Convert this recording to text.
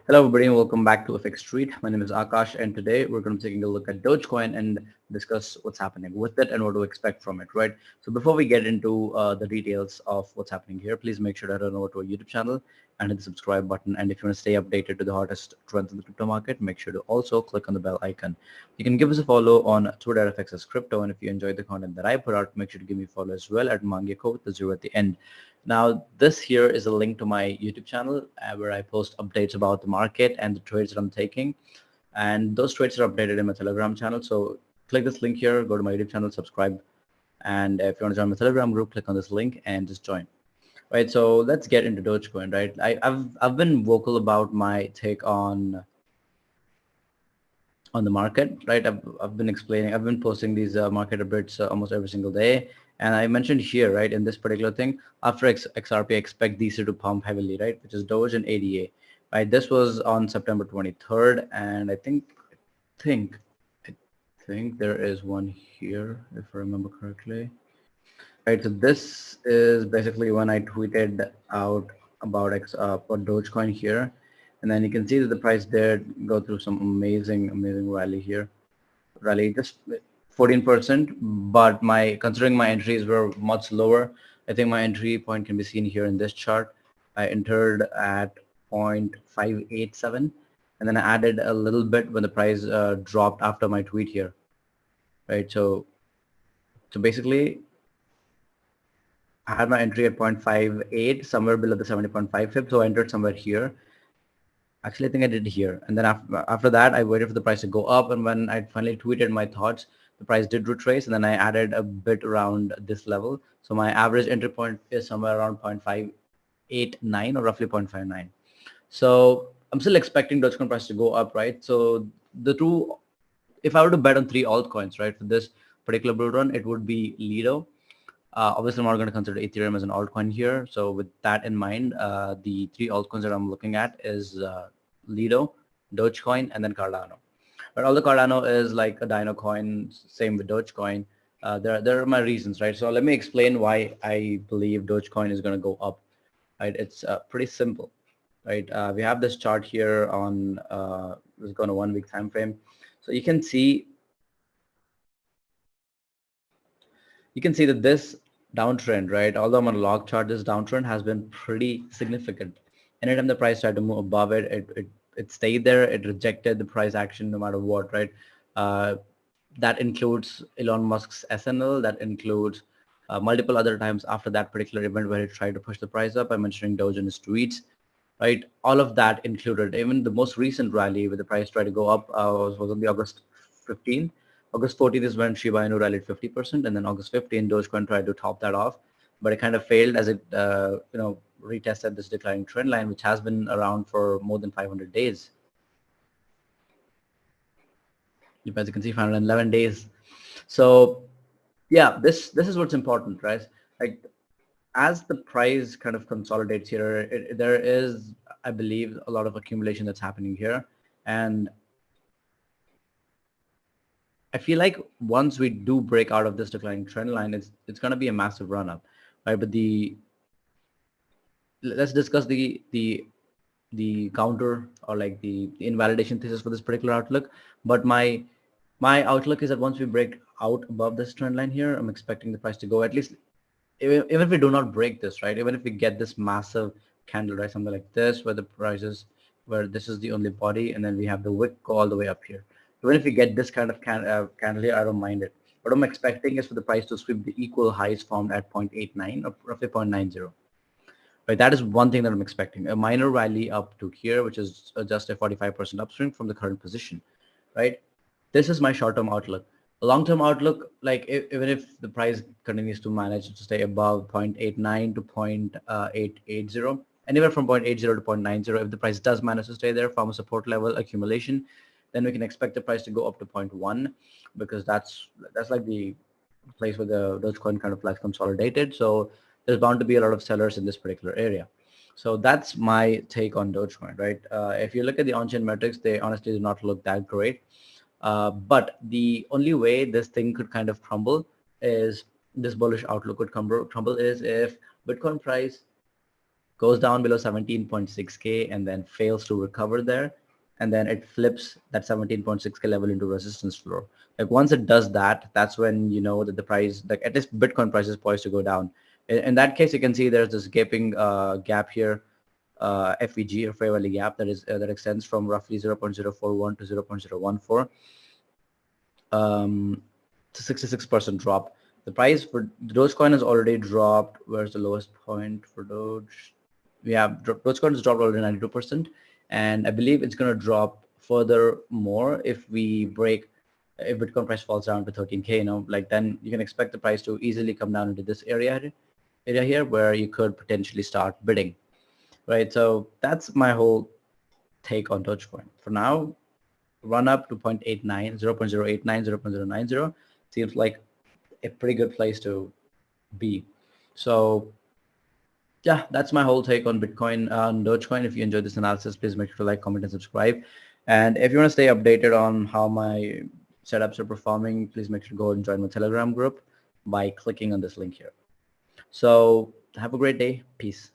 Hello everybody and welcome back to FX Street. My name is Akash and today we're going to be taking a look at Dogecoin and discuss what's happening with it and what to expect from it, right? So before we get into the details of what's happening here, please make sure to head on over to our YouTube channel and hit the subscribe button. And if you want to stay updated to the hottest trends in the crypto market, make sure to also click on the bell icon. You can give us a follow on Twitter at FXS Crypto, and if you enjoy the content that I put out, make sure to give me a follow as well at Mangyako with the 0 at the end. Now, this here is a link to my YouTube channel where I post updates about the market and the trades that I'm taking. And those trades are updated in my Telegram channel. So click this link here, go to my YouTube channel, subscribe. And if you want to join my Telegram group, click on this link and just join. Right, so let's get into Dogecoin, right? I've been vocal about my take on the market, right? I've been explaining, I've been posting these market updates almost every single day. And I mentioned here, right, in this particular thing, after XRP, I expect these to pump heavily, right, which is Doge and ADA, right? This was on September 23rd. And I think there is one here, if I remember correctly. Right, so this is basically when I tweeted out about for Dogecoin here. And then you can see that the price did go through some amazing rally here. Rally just 14%, but considering my entries were much lower, I think my entry point can be seen here in this chart. I entered at 0.587, and then I added a little bit when the price dropped after my tweet here. Right, so basically I had my entry at 0.58, somewhere below the 70.5 fib, so I entered somewhere here. Actually, I think I did here. And then after that, I waited for the price to go up. And when I finally tweeted my thoughts, the price did retrace. And then I added a bit around this level. So my average entry point is somewhere around 0.589 or roughly 0.59. So I'm still expecting Dogecoin price to go up, right? So if I were to bet on three altcoins, right, for this particular bull run, it would be Lido. Obviously, I'm not going to consider Ethereum as an altcoin here. So with that in mind, the three altcoins that I'm looking at is Lido, Dogecoin, and then Cardano. But although Cardano is like a Dino coin, same with Dogecoin, there are my reasons, right? So let me explain why I believe Dogecoin is going to go up, right? It's pretty simple, right? We have this chart here on let's go on a 1 week time frame. So you can see that this downtrend, right? Although I'm on a log chart, this downtrend has been pretty significant. Anytime the price tried to move above it, it stayed there. It rejected the price action no matter what, right? That includes Elon Musk's SNL. That includes multiple other times after that particular event where he tried to push the price up. I'm mentioning Doge in his tweets, right? All of that included. Even the most recent rally where the price tried to go up was on the August 15th. August 14th is when Shiba Inu rallied 50%, and then August 15th, Dogecoin tried to top that off, but it kind of failed as it, retested this declining trend line, which has been around for more than 500 days. As you can see, 511 days. So, yeah, this is what's important, right? Like, as the price kind of consolidates here, there is, I believe, a lot of accumulation that's happening here, and I feel like once we do break out of this declining trend line, it's going to be a massive run up, right? But let's discuss the counter or like the invalidation thesis for this particular outlook. But my outlook is that once we break out above this trend line here, I'm expecting the price to go at least, even if we do not break this, right? Even if we get this massive candle, right, something like this, where this is the only body, and then we have the wick go all the way up here. Even if we get this kind of candle here, I don't mind it. What I'm expecting is for the price to sweep the equal highs formed at 0.89 or roughly 0.90. Right, that is one thing that I'm expecting. A minor rally up to here, which is just a 45% upswing from the current position, right? This is my short-term outlook. A long-term outlook, like even if the price continues to manage to stay above 0.89 to 0.880, anywhere from 0.80 to 0.90, if the price does manage to stay there from a support level accumulation, then we can expect the price to go up to 0.1, because that's like the place where the Dogecoin kind of like consolidated. So there's bound to be a lot of sellers in this particular area. So that's my take on Dogecoin, right? If you look at the on-chain metrics, they honestly do not look that great. But the only way this thing could kind of crumble is this bullish outlook could crumble is if Bitcoin price goes down below 17.6K and then fails to recover there. And then it flips that 17.6K level into resistance floor. Like once it does that, that's when you know that the price, like at least Bitcoin price is poised to go down. In that case, you can see there's this gaping gap here, FVG or fair value gap that extends from roughly 0.041 to 0.014. It's a 66% drop. The price for Dogecoin has already dropped. Where's the lowest point for Doge? Yeah, Dogecoin has dropped already 92%, and I believe it's going to drop further more if Bitcoin price falls down to 13K. Like then you can expect the price to easily come down into this area here where you could potentially start bidding, right? So that's my whole take on Dogecoin. For now, run up to 0.89, 0.089, 0.090 seems like a pretty good place to be. So yeah, that's my whole take on Bitcoin and Dogecoin. If you enjoyed this analysis, please make sure to like, comment, and subscribe. And if you want to stay updated on how my setups are performing, please make sure to go and join my Telegram group by clicking on this link here. So have a great day. Peace.